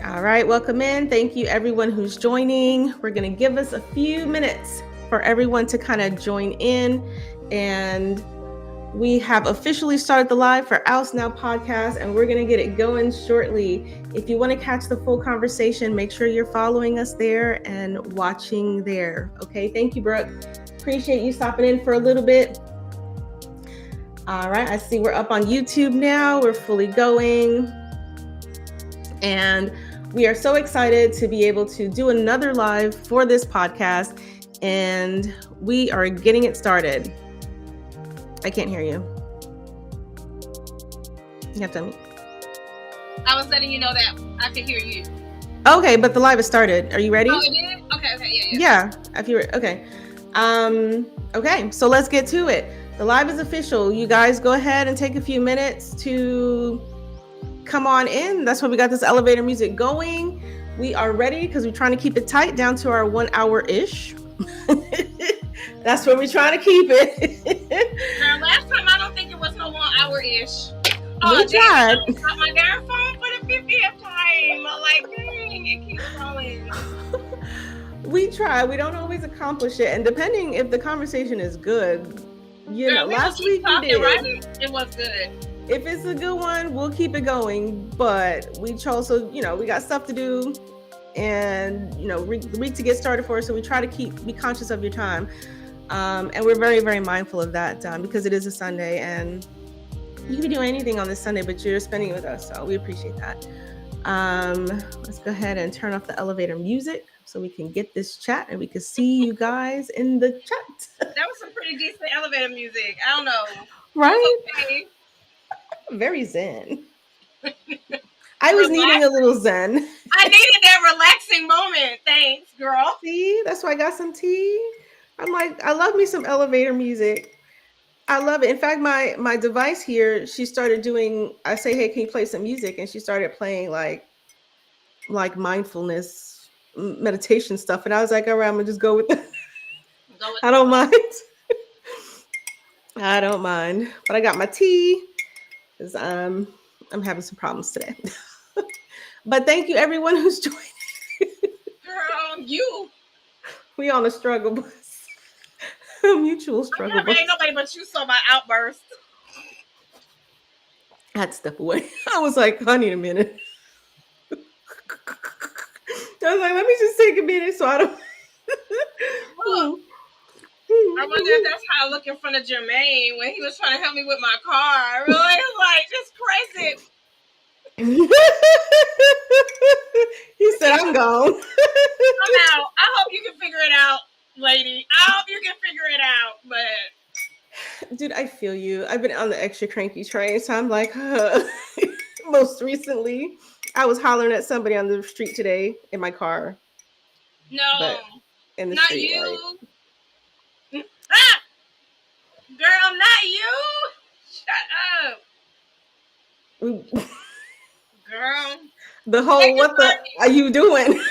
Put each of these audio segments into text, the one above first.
All right, welcome in. Thank you, everyone who's joining. We're going to give us a few minutes for everyone to kind of join in. And we have officially started the live for Oust Now podcast, and we're going to get it going shortly. If you want to catch the full conversation, make sure you're following us there and watching there. Okay, thank you, Brooke. Appreciate you stopping in for a little bit. All right, I see we're up on YouTube now. We're fully going. And we are so excited to be able to do another live for this podcast, and we are getting it started. I can't hear you. You have to unmute. I was letting you know that I could hear you. Okay, but the live has started. Are you ready? Oh, it did? Okay, yeah. Yeah, if you were, okay. Okay, so let's get to it. The live is official. You guys go ahead and take a few minutes to come on in. That's why we got this elevator music going. We are ready because we're trying to keep it tight down to our 1 hour-ish. That's where we're trying to keep it. Girl, last time I don't think it was no 1 hour-ish. We tried. I got my darn phone for the 50th time. I'm like, dang, it keeps going. We try. We don't always accomplish it. And depending if the conversation is good, last week we did. Right? It was good. If it's a good one, we'll keep it going. But we also, we got stuff to do, and the week to get started for us. So we try to be conscious of your time, and we're very, very mindful of that because it is a Sunday, and you can be doing anything on this Sunday, but you're spending it with us, so we appreciate that. Let's go ahead and turn off the elevator music so we can get this chat and we can see you guys in the chat. That was some pretty decent elevator music. I don't know. Right? Okay. Very zen. I was needing a little zen. I needed that relaxing moment. Thanks, girl. See, that's why I got some tea. I'm like, I love me some elevator music. I love it. In fact, my device here, she started doing, I say, hey, can you play some music? And she started playing like mindfulness meditation stuff. And I was like, all right, I'm gonna just go with that. I don't mind. I don't mind. But I got my tea because I'm having some problems today. But thank you everyone who's joining. Girl, we on a struggle bus. A mutual struggle bus. Ain't nobody but you saw my outburst. I had to step away. I was like, I need a minute. I was like, let me just take a minute so I don't. I wonder if that's how I look in front of Jermaine when he was trying to help me with my car. Really? Like, just crazy. He said, I'm gone. I'm out. I hope you can figure it out, lady. I hope you can figure it out, but... Dude, I feel you. I've been on the extra cranky train, so I'm like, most recently, I was hollering at somebody on the street today in my car. No, but in the not street, you. Like... Ah! Girl, not you. Shut up. Girl. The whole, what the are you doing?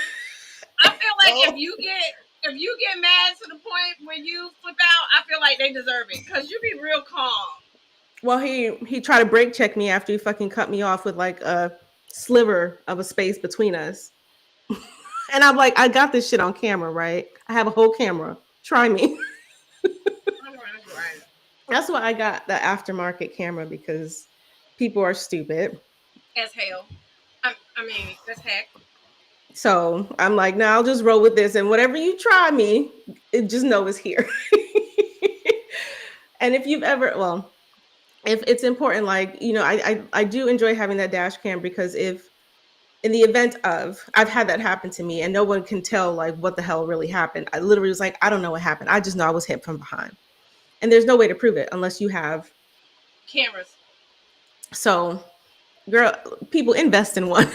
I feel like if you get mad to the point where you flip out, I feel like they deserve it because you be real calm. Well, he tried to brake check me after he fucking cut me off with like a sliver of a space between us. And I'm like, I got this shit on camera, right? I have a whole camera. Try me. That's why I got the aftermarket camera, because people are stupid. As hell. I mean, that's heck. So I'm like, no, I'll just roll with this. And whatever you try me, just know it's here. And if you've ever, well, if it's important, like, I do enjoy having that dash cam, because if in the event of, I've had that happen to me and no one can tell like what the hell really happened. I literally was like, I don't know what happened. I just know I was hit from behind. And there's no way to prove it unless you have cameras. So, girl, people invest in one.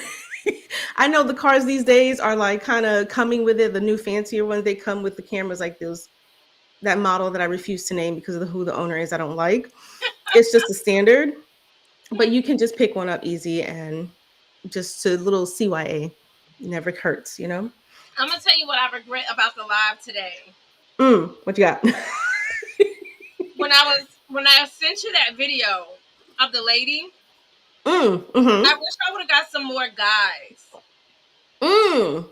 I know the cars these days are like kind of coming with it. The new fancier ones, they come with the cameras like that model that I refuse to name because of who the owner is. I don't like. It's just a standard, but you can just pick one up easy, and just a little CYA never hurts, I'm gonna tell you what I regret about the live today. What you got? When I sent you that video of the lady, mm-hmm. I wish I would have got some more guys. Mm.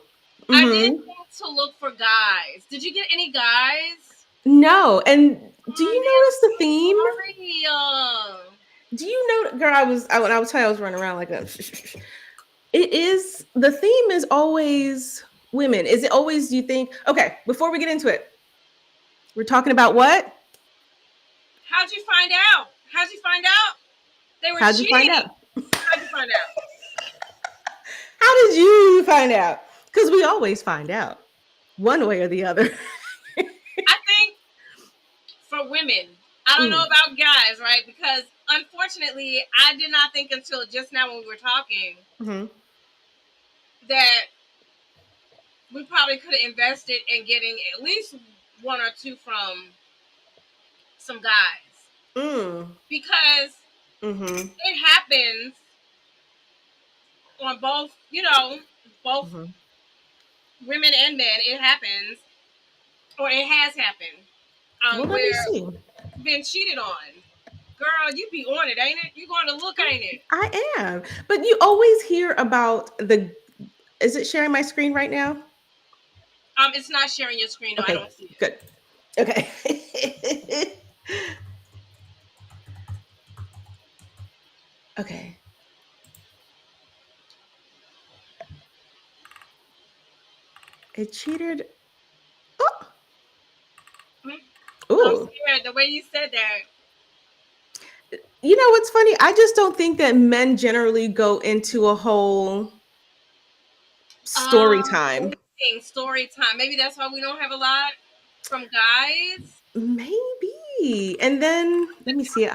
I did Mm-hmm. think to look for guys. Did you get any guys? No. And do Oh you man, notice I'm the so theme? sorry. Do you know, girl? When I was telling you, I was running around like that. It is the theme is always women. Is it always? Do you think? Okay, before we get into it, we're talking about what? How'd you find out? How'd you find out? They were How'd you find cheating. out? How'd you find out? How did you find out? Because we always find out one way or the other. I think for women, I don't know Mm, about guys, right? Because unfortunately, I did not think until just now when we were talking mhm, that we probably could have invested in getting at least one or two from some guys mm, because mhm, it happens on both, both mhm. women and men. It happens, or it has happened, Well, let me where see. been cheated on. Girl, you be on it, ain't it? You going to look, ain't it? I am, but you always hear about the. Is it sharing my screen right now? It's not sharing your screen. No, I Okay, don't see it. good. Okay. Okay. It cheated. Oh, Mhm. I'm ooh. scared. The way you said that. You know what's funny? I just don't think that men generally go into a whole story Let time. me think. Story time. Maybe that's why we don't have a lot from guys. Maybe. And then let me see.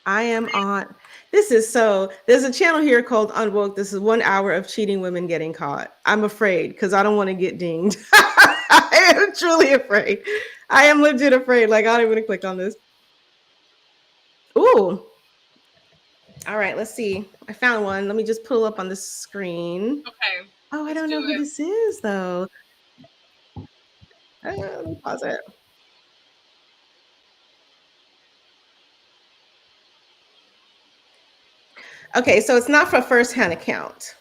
I am on. This is so. There's a channel here called Unwoke. This is 1 hour of cheating women getting caught. I'm afraid because I don't want to get dinged. I am truly afraid. I am legit afraid. Like I don't even want to click on this. Ooh. All right. Let's see. I found one. Let me just pull up on the screen. Okay, Oh, I let's don't do know who it. this is though. Let me pause it. Okay, so it's not for first-hand account.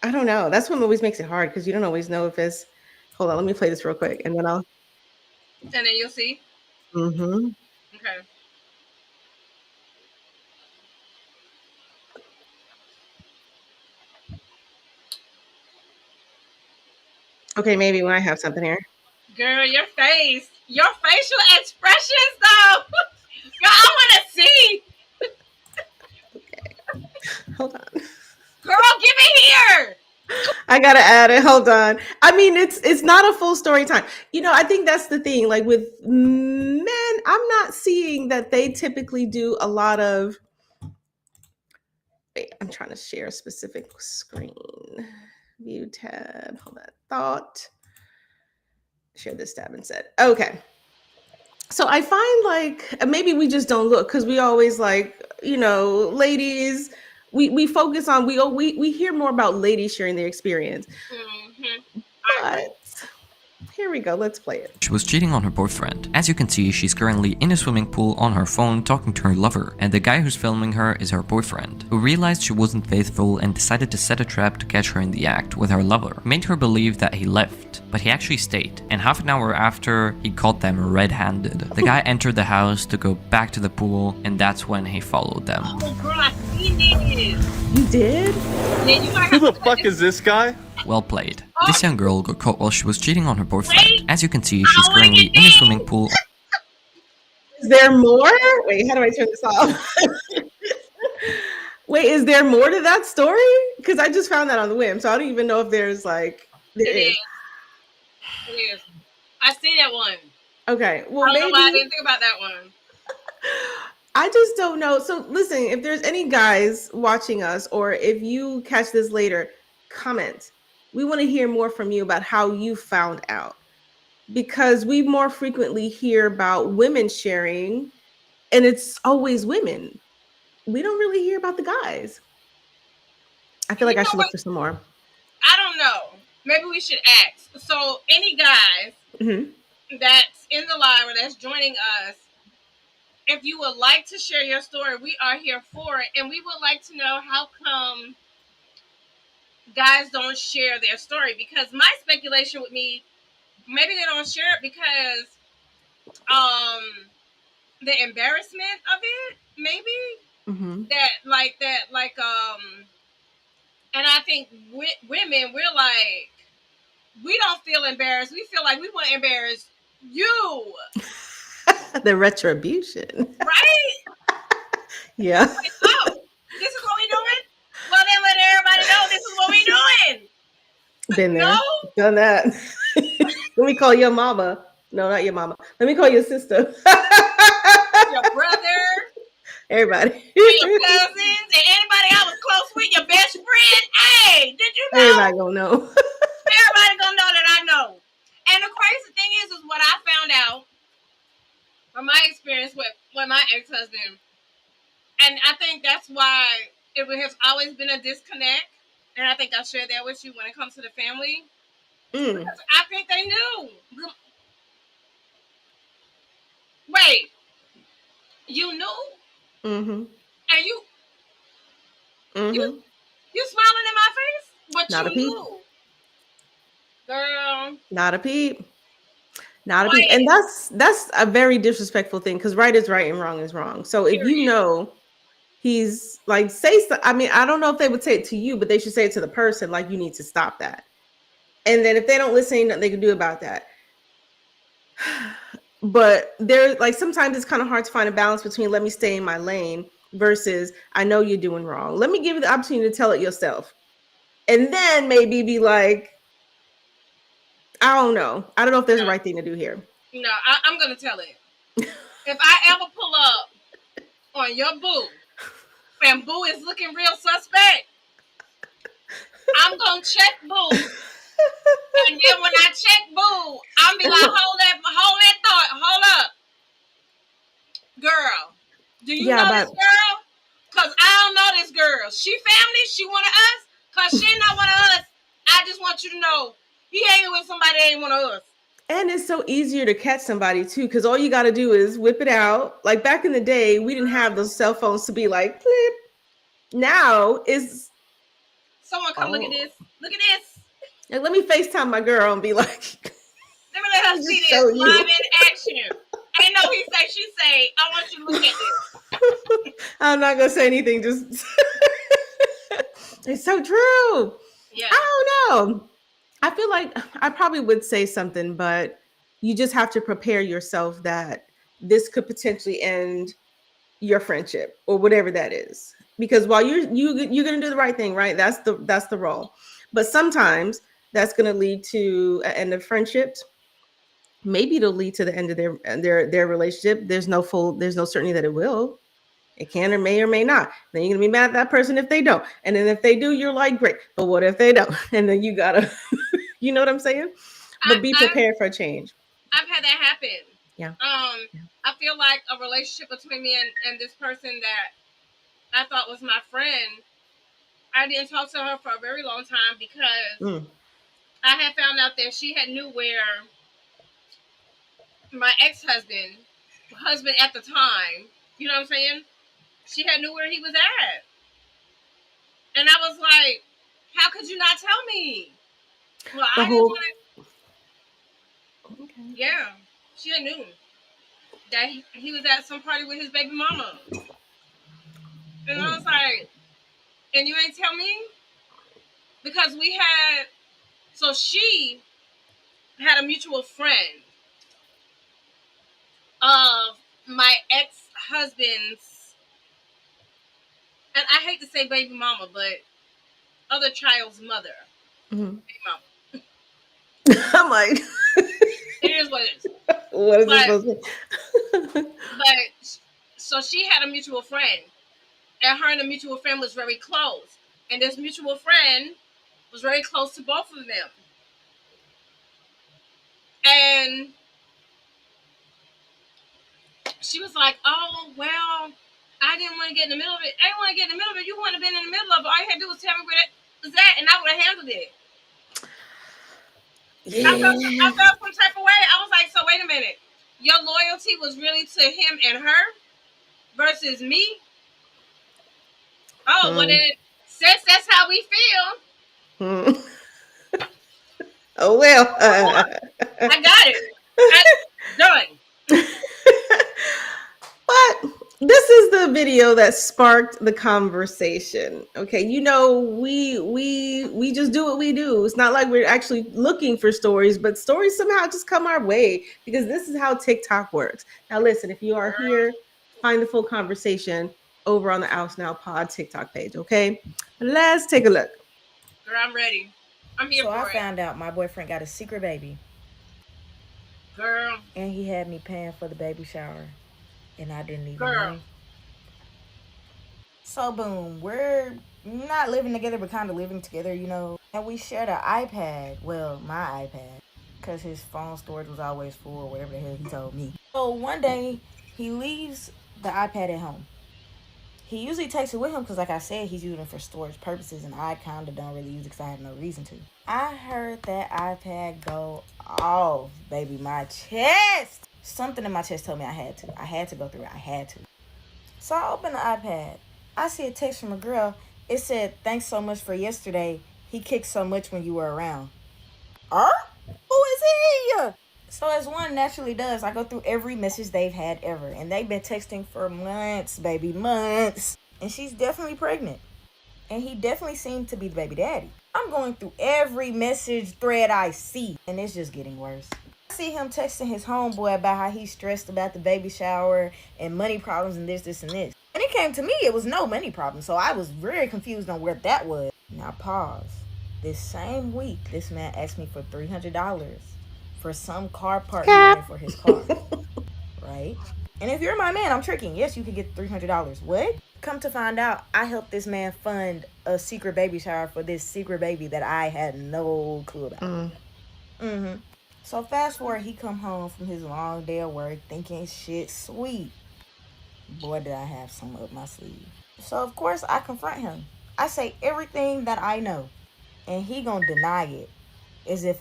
I don't know. That's what always makes it hard because you don't always know if it's. Hold on, let me play this real quick, and then I'll. And then you'll see. Mhm. Okay. Okay, maybe when I have something here. Girl, your face. Your facial expressions, though. Girl, I want to see. Hold on. Girl, give it here. I gotta add it. Hold on. I mean, it's not a full story time. I think that's the thing. Like with men, I'm not seeing that they typically do a lot of. Wait, I'm trying to share a specific screen. View tab. Hold on. Thought. Share this tab instead. Okay. So I find like maybe we just don't look because we always like ladies. We focus on we hear more about ladies sharing their experience, I but agree. here we go. Let's play it. She was cheating on her boyfriend. As you can see, she's currently in a swimming pool on her phone talking to her lover, and the guy who's filming her is her boyfriend, who realized she wasn't faithful and decided to set a trap to catch her in the act with her lover. He made her believe that he left, but he actually stayed, and half an hour after, he caught them red-handed. The guy entered the house to go back to the pool, and that's when he followed them. Oh, girl, I seen this. You did? Yeah, you might Who have the to fuck is this guy? Well played. Oh, This young girl got caught while she was cheating on her boyfriend. wait. As you can see, I she's don't want to currently get in a dinged. swimming pool. Is there more? Wait, how do I turn this off? Wait, is there more to that story? Because I just found that on the whim, so I don't even know if there's like there It is. is. It is. I see that one. Okay, well I don't know why I maybe didn't think about that one. I just don't know. So listen, if there's any guys watching us, or if you catch this later, comment. We want to hear more from you about how you found out because we more frequently hear about women sharing, and it's always women. We don't really hear about the guys. I feel You like I know should what? look for some more. I don't know. Maybe we should ask. So, any guys Mhm. that's in the live or that's joining us, if you would like to share your story, we are here for it, and we would like to know how come. guys don't share their story, because my speculation with me, maybe they don't share it because um the embarrassment of it, maybe Mm-hmm. that and I think women, we're like, we don't feel embarrassed. We feel like we want to embarrass you, The retribution. right? Yeah. Like, oh, this is what we doing? Well, then let everybody know this is what we doing. Been No, there, done that. Let me call your mama. No, not your mama. Let me call your sister. your brother Everybody. and your cousins and anybody I was close with, your best friend. Hey, did you Everybody know? gonna know. Everybody gonna know that I know. And the crazy thing is what I found out from my experience with my ex husband, and I think that's why it has always been a disconnect. And I think I shared that with you when it comes to the family, Mm. because I think they knew. Wait, you knew, Mm-hmm. and you Mm-hmm. you smiling in my face, but you Not a peep. knew, girl. Not a peep. Not a peep. And Quiet. that's a very disrespectful thing because right is right and wrong is wrong. So if you Period. know he's like I mean, I don't know if they would say it to you, but they should say it to the person, like you need to stop that. And then if they don't listen, ain't nothing they can do about that. But there, like sometimes it's kind of hard to find a balance between let me stay in my lane versus I know you're doing wrong. Let me give you the opportunity to tell it yourself. And then maybe be like, I don't know. I don't know if there's a right thing to do here. No, I'm gonna tell it. If I ever pull up on your boo and boo is looking real suspect, I'm gonna check boo. And then when I check boo, I'm be like, hold that thought, hold up, girl. Do you Yeah, know but this girl? Cause I don't know this girl. She family. She one of us. Cause she not one of us. I just want you to know he hanging with somebody that ain't one of us. and it's so easier to catch somebody too, because all you got to do is whip it out. Like back in the day, we didn't have those cell phones to be like, clip. Now is Someone come look at oh, this. Look at this. like, let me FaceTime my girl and be like, Let me let let her me see just this show live you. in action. Ain't no he say she say. I want you to look at this. I'm not gonna say anything. Just it's so true. Yeah. I don't know. I feel like I probably would say something, but you just have to prepare yourself that this could potentially end your friendship or whatever that is. Because while you're gonna do the right thing, right? That's the role. But sometimes that's gonna lead to an end of friendships. Maybe it'll lead to the end of their relationship. There's no certainty that it will. It can or may not. Then you're gonna be mad at that person if they don't. And then if they do, you're like, great. But what if they don't? And then you gotta, you know what I'm saying? I, But be I've prepared for a change. I've had that happen. Yeah. Yeah. I feel like a relationship between me and this person that I thought was my friend, I didn't talk to her for a very long time because Mm. I had found out that she had knew where my husband at the time, you know what I'm saying? She had knew where he was at. And I was like, how could you not tell me? Well, The I didn't whole want okay. to. Yeah, she had knew that he was at some party with his baby mama. And I Mm. was like, and you ain't tell me? Because so she had a mutual friend of my ex husband's, and I hate to say baby mama, but other child's mother. Mhm. Baby mama. I'm like, It is what it is. what is this But supposed to be? so she had a mutual friend, and her and the mutual friend was very close. And this mutual friend was very close to both of them. And she was like, "Oh well, I didn't want to get in the middle of it. I didn't want to get in the middle of it. You wouldn't have been in the middle of it. All you had to do was tell me where that was at, and I would have handled it." I Yeah. felt some type of way. I was like, "So wait a minute, your loyalty was really to him and her versus me? Oh, well Mm. then, since that's how we feel, Hmm. Oh well. I got it. Done. But this is the video that sparked the conversation. Okay, we just do what we do. It's not like we're actually looking for stories, but stories somehow just come our way because this is how TikTok works. Now listen, if you are here, find the full conversation over on the Oust Now Pod TikTok page, okay? Let's take a look. Girl, I'm ready. I'm here So for I it. found out my boyfriend got a secret baby, Girl, and he had me paying for the baby shower, and I didn't even girl. know. So boom, we're not living together, but kind of living together, And we shared an iPad. Well, my iPad, because his phone storage was always full, or whatever the hell he told me. So one day he leaves the iPad at home. He usually takes it with him because, like I said, he's using it for storage purposes, and I kind of don't really use it because I have no reason to. I heard that iPad go off, baby. My chest. Something in my chest told me I had to. I had to go through it. I had to. So I opened the iPad. I see a text from a girl. It said, "Thanks so much for yesterday. He kicked so much when you were around." Who is he? So as one naturally does, I go through every message they've had ever. And they've been texting for months, baby, months. And she's definitely pregnant. And he definitely seemed to be the baby daddy. I'm going through every message thread I see. And it's just getting worse. I see him texting his homeboy about how he's stressed about the baby shower and money problems and this, and this. And it came to me, it was no money problem. So I was very confused on where that was. Now pause. This same week, this man asked me for $300 for some car part he wanted for his car. Right? And if you're my man, I'm tricking. Yes, you could get $300. What? Come to find out, I helped this man fund a secret baby shower for this secret baby that I had no clue about. So fast forward, he come home from his long day of work thinking shit sweet. Boy, did I have some up my sleeve. So of course I confront him. I say everything that I know, and he gonna deny it as if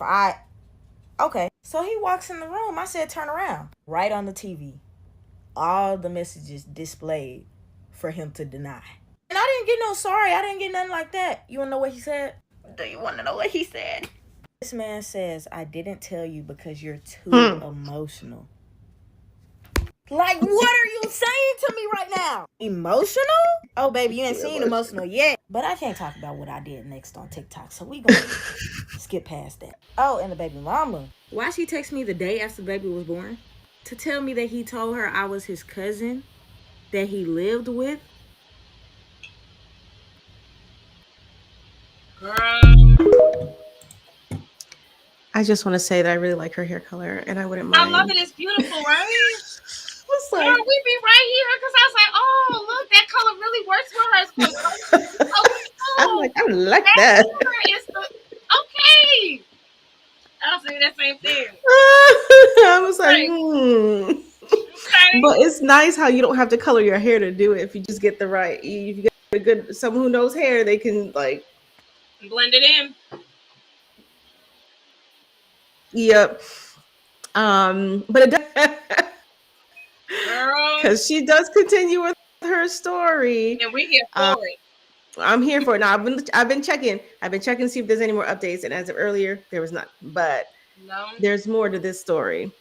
okay. So he walks in the room. I said, turn around. Right on the TV. All the messages displayed for him to deny. And I didn't get no sorry. I didn't get nothing like that. You want to know what he said? Do you want to know what he said? This man says, "I didn't tell you because you're too emotional." Like, what are you saying to me right now? Emotional? Oh, baby, you ain't seen emotional yet. But I can't talk about what I did next on TikTok, so we gonna skip past that. Oh, and the baby mama. Why she text me the day after the baby was born? To tell me that he told her I was his cousin that he lived with. Girl. I just want to say that I really like her hair color, and I wouldn't mind. I love it. It's beautiful, right? What's Girl, like? we be right here because I was like, oh, look, that color really works for her. I'm like, I like that. Is the, okay. I was saying that same thing. I was like, Okay. But it's nice how you don't have to color your hair to do it. If you just get the right, if you get a good someone who knows hair, they can like blend it in. Yep. But it does Girl. because she does continue with her story. And we here for it. I'm here for it. Now I've been checking. I've been checking to see if there's any more updates. And as of earlier, there was not. But there's more to this story.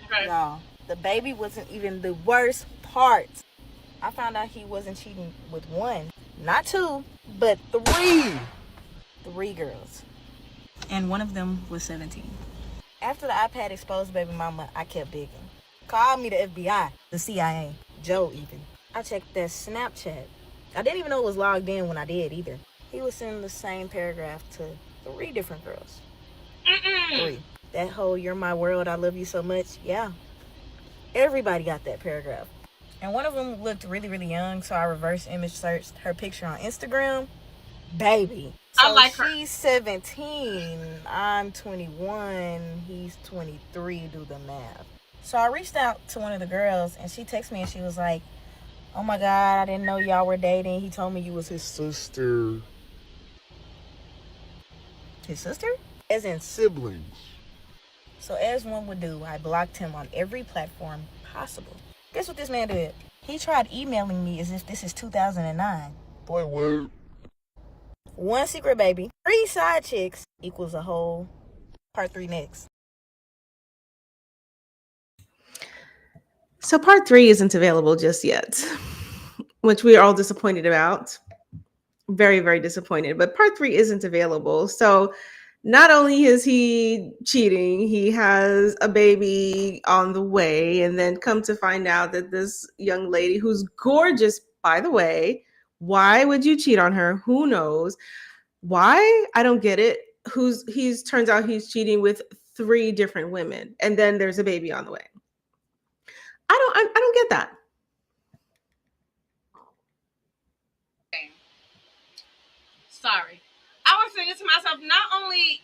Okay. No, the baby wasn't even the worst part. I found out he wasn't cheating with one, not two, but three. Three girls. And one of them was 17. After the iPad exposed baby mama, I kept digging. Called me the FBI, the CIA, Joe even. I checked that Snapchat. I didn't even know it was logged in when I did either. He was sending the same paragraph to 3 different girls. 3. That whole "you're my world, I love you so much." Yeah. Everybody got that paragraph. And one of them looked really, really young, so I reverse image searched her picture on Instagram. Baby. So I like her. She's 17, I'm 21, he's 23, do the math. So I reached out to one of the girls, and she texted me, and she was like, "Oh my God, I didn't know y'all were dating. He told me you was his sister." His sister? As in siblings. So as one would do, I blocked him on every platform possible. Guess what this man did? He tried emailing me as if this is 2009. Boy, what? 1 secret baby, 3 side chicks equals a whole. Part 3 next. So part 3 isn't available just yet, which we are all disappointed about. Very, very disappointed. But part 3 isn't available. So not only is he cheating, he has a baby on the way, and then come to find out that this young lady, who's gorgeous, by the way, why would you cheat on her? Who knows? Why? I don't get it. He's turns out he's cheating with 3 different women, and then there's a baby on the way. I don't get that. Okay. Sorry. I was thinking to myself, not only,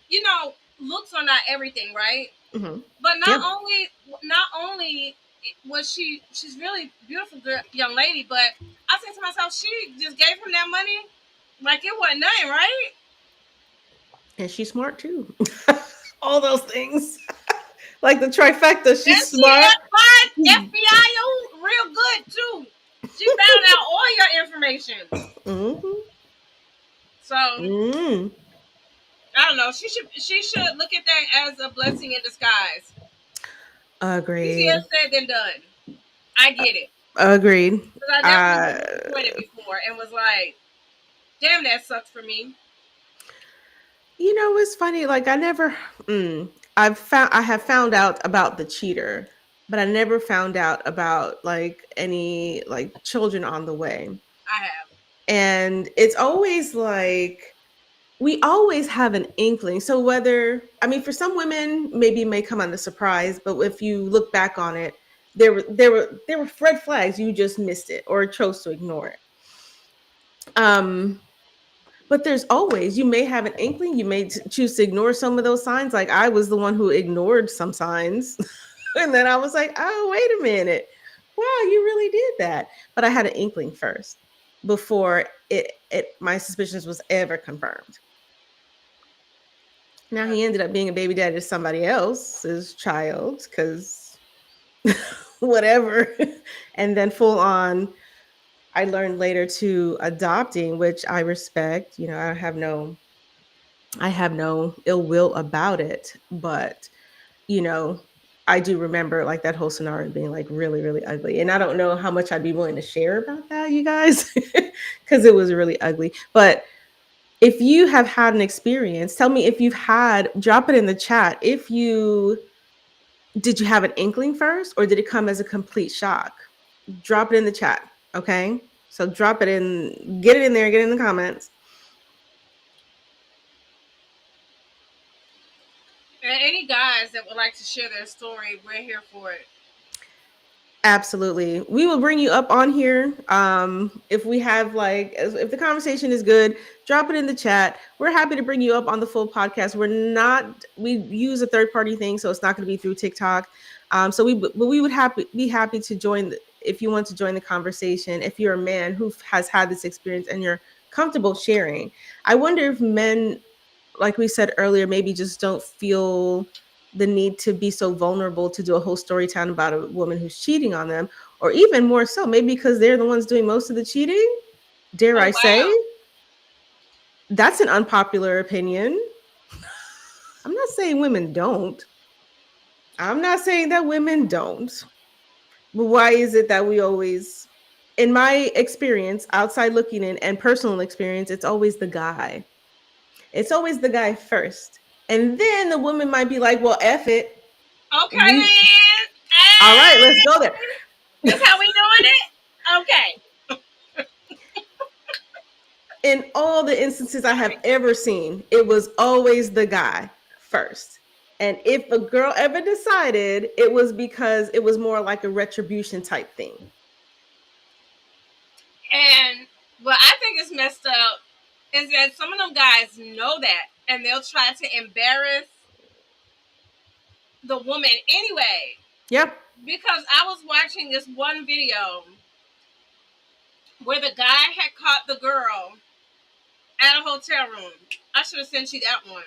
looks are not everything, right? Mm-hmm. But Yep. not only was she's really beautiful young lady, but I said to myself, she just gave him that money like it wasn't nothing, right? And she's smart too. All those things. Like the trifecta, And she's she smart. FBI real good too. She found out all your information. Mm-hmm. So Mm. I don't know. She should look at that as a blessing in disguise. Easier Agreed. said than done. I get it. Agreed. Because I definitely been disappointed before and was like, damn, that sucks for me. You know, it's funny. Like I never. I have found out about the cheater, but I never found out about like any like children on the way. I have. And it's always like we always have an inkling. So whether I mean, for some women, maybe it may come on a surprise, but if you look back on it, there were red flags. You just missed it or chose to ignore it. Um, but there's always you may have an inkling. You may choose to ignore some of those signs. Like I was the one who ignored some signs, and then I was like, oh, wait a minute, wow, you really did that. But I had an inkling first before it my suspicions was ever confirmed. Now he ended up being a baby daddy to somebody else's child because whatever. And then full on, I learned later to adopting, which I respect. You know, I have no ill will about it. But, you know, I do remember like that whole scenario being like really, really ugly. And I don't know how much I'd be willing to share about that, you guys, because it was really ugly. But if you have had an experience, tell me if you've had, drop it in the chat. If you did you have an inkling first or did it come as a complete shock? Drop it in the chat. Okay. So drop it in, get it in there, get it in the comments. And any guys that would like to share their story, we're here for it. Absolutely. We will bring you up on here. If we have like, if the conversation is good, drop it in the chat. We're happy to bring you up on the full podcast. We use a third party thing, so it's not going to be through TikTok. But we would be happy to join if you want to join the conversation. If you're a man who has had this experience and you're comfortable sharing, I wonder if men, like we said earlier, maybe just don't feel the need to be so vulnerable to do a whole story time about a woman who's cheating on them, or even more so, maybe because they're the ones doing most of the cheating. Dare I say? Wow. That's an unpopular opinion. I'm not saying women don't. I'm not saying that women don't. But why is it that we always, in my experience, outside looking in and personal experience, it's always the guy. It's always the guy first. And then the woman might be like, well, F it. Okay, then. All right, let's go there. This how we doing it? Okay. In all the instances I have ever seen, it was always the guy first. And if a girl ever decided, it was because it was more like a retribution type thing. And what I think is messed up is that some of them guys know that and they'll try to embarrass the woman anyway. Yep. Because I was watching this one video where the guy had caught the girl at a hotel room. I should have sent you that one.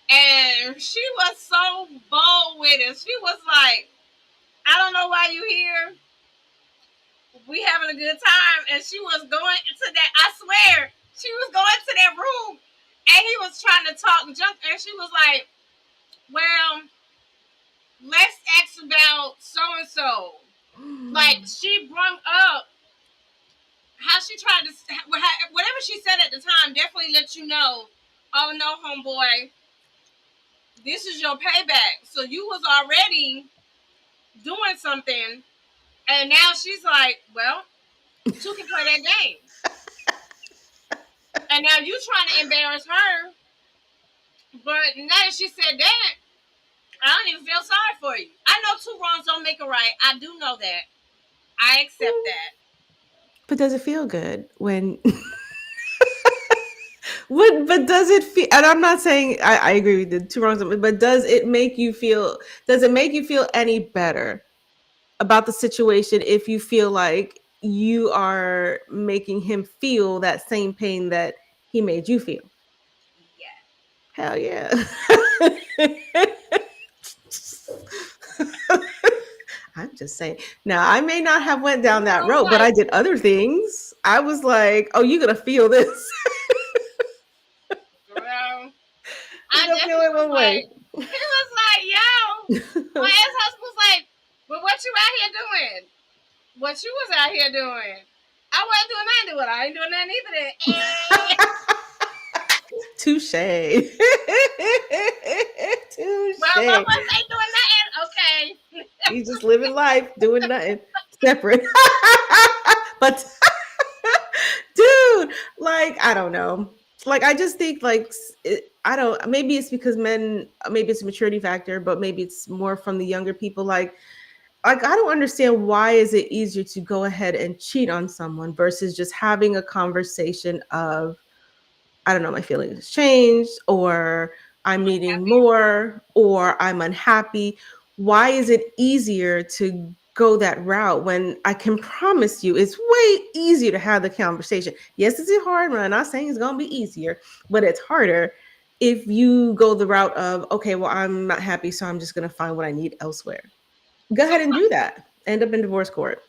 And she was so bold with it. She was like, I don't know why you here. We having a good time. And she was going to that, I swear, she was going to that room to talk and jump, and she was like, "Well, let's ask about so and so." Like she brought up how she tried to, whatever she said at the time, definitely let you know. Oh no, homeboy, this is your payback. So you was already doing something, and now she's like, well, two can play that game, and now you trying to embarrass her. But now that she said that, I don't even feel sorry for you. I know two wrongs don't make a right. I do know that. I accept that. But does it feel good when what but does it feel, and I'm not saying I agree with the two wrongs, but does it make you feel any better about the situation if you feel like you are making him feel that same pain that he made you feel? Yeah. Hell yeah. I'm just saying. Now, I may not have went down You that know, road, but I like, did other things. I was like, "Oh, you're gonna feel this. girl, You're I gonna feel definitely it was one way." like, he was like, yo, my ex husband was like, but what you out here doing? What you was out here doing? I wasn't doing nothing. Well, I ain't doing nothing either. Then. Touche. Well, both of Touche. us ain't doing nothing. Okay. You just living life, doing nothing, separate. But dude, like I don't know. Like I just think I don't. Maybe it's because men. Maybe it's a maturity factor, but maybe it's more from the younger people. Like I don't understand why is it easier to go ahead and cheat on someone versus just having a conversation of I don't know, my feelings changed, or I'm needing Unhappy. more, or I'm unhappy. Why is it easier to go that route when I can promise you it's way easier to have the conversation? Yes, it's a hard run. I'm not saying it's going to be easier, but it's harder if you go the route of, okay, well, I'm not happy, so I'm just going to find what I need elsewhere. Go ahead and do Sometimes, that. End up in divorce court.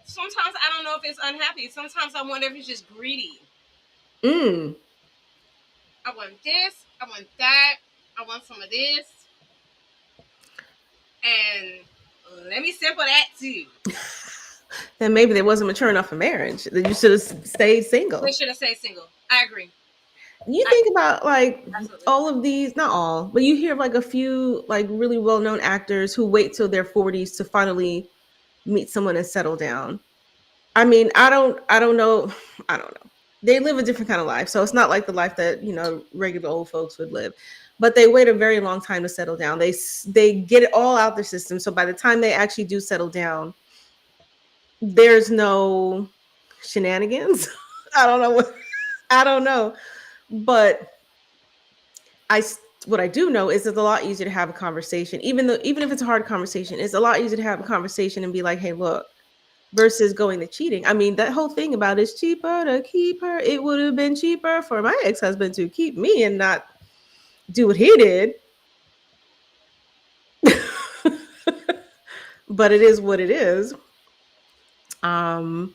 sometimes I don't know if it's unhappy. Sometimes I wonder if it's just greedy. Mm. I want this. I want that. I want some of this. And let me sample that too. Then maybe they wasn't mature enough for marriage. That you should have stayed They single. should have stayed single. I agree. You I, think about like absolutely. all of these, not all, but you hear of like a few like really well-known actors who wait till their 40s to finally meet someone and settle down. I mean, I don't know, I don't know. They live a different kind of life, so it's not like the life that, regular old folks would live. But they wait a very long time to settle down. They get it all out their system. So by the time they actually do settle down, there's no shenanigans. I don't know what I don't know, but I what I do know is it's a lot easier to have a conversation, even if it's a hard conversation. It's a lot easier to have a conversation and be like, "Hey, look," versus going to cheating. I mean, that whole thing about it's cheaper to keep her. It would have been cheaper for my ex husband to keep me and not do what he did. But it is what it is. Um,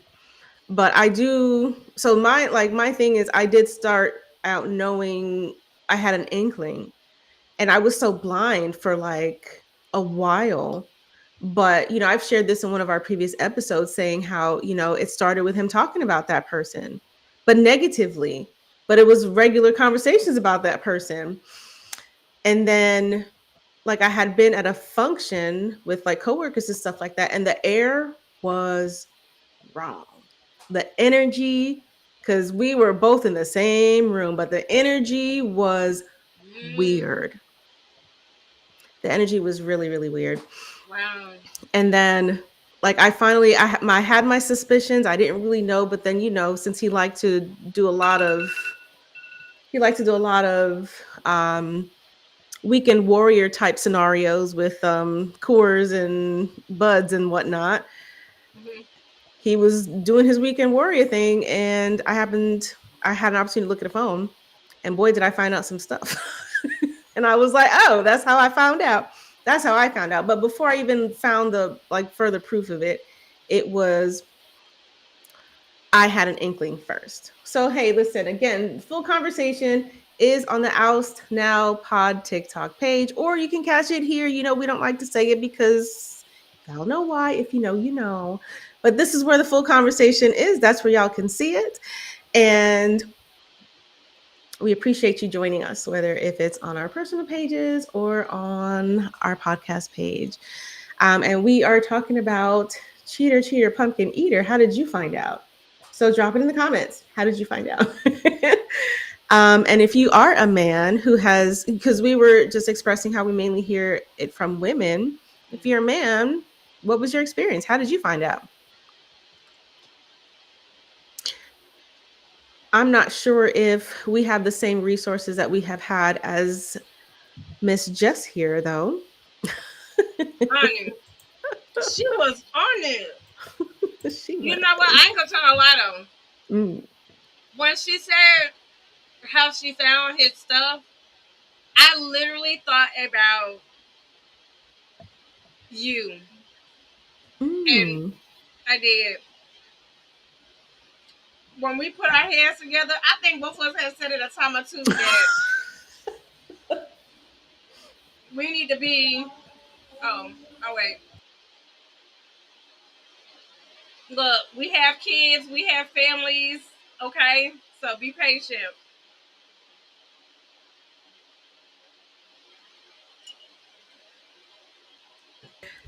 but I do. So my thing is, I did start out knowing I had an inkling, and I was so blind for like a while. But, I've shared this in one of our previous episodes saying how, it started with him talking about that person, but negatively, but it was regular conversations about that person. And then like I had been at a function with like coworkers and stuff like that, and the air was wrong. The energy, because we were both in the same room, but the energy was Mm, weird. The energy was really, really weird. wow. And then like I had my suspicions. I didn't really know, but then since he liked to do a lot of weekend warrior type scenarios with Coors and buds and whatnot. Mm-hmm. He was doing his weekend warrior thing, and I had an opportunity to look at the phone, and boy, did I find out some stuff. And I was like, oh, that's how I found out. That's how I found out. But before I even found the like further proof of it, it was I had an inkling first. So, hey, listen, again, full conversation is on the Oust Now Pod TikTok page, or you can catch it here. You know, we don't like to say it because y'all know why. If you know, you know. But this is where the full conversation is. That's where y'all can see it. And we appreciate you joining us, whether if it's on our personal pages or on our podcast page. And we are talking about Cheater, Cheater, Pumpkin Eater. How did you find out? So drop it in the comments. How did you find out? And if you are a man who has, because we were just expressing how we mainly hear it from women. If you're a man, what was your experience? How did you find out? I'm not sure if we have the same resources that we have had as Miss Jess here, though. Honey, she was on it. She You was. know what? I ain't gonna tell a lie though. Mm. When she said how she found his stuff, I literally thought about you. And Mm. I did. When we put our hands together, I think both of us had said at a time or two that we need to be. Oh wait. Look, we have kids, we have families, okay? So be patient.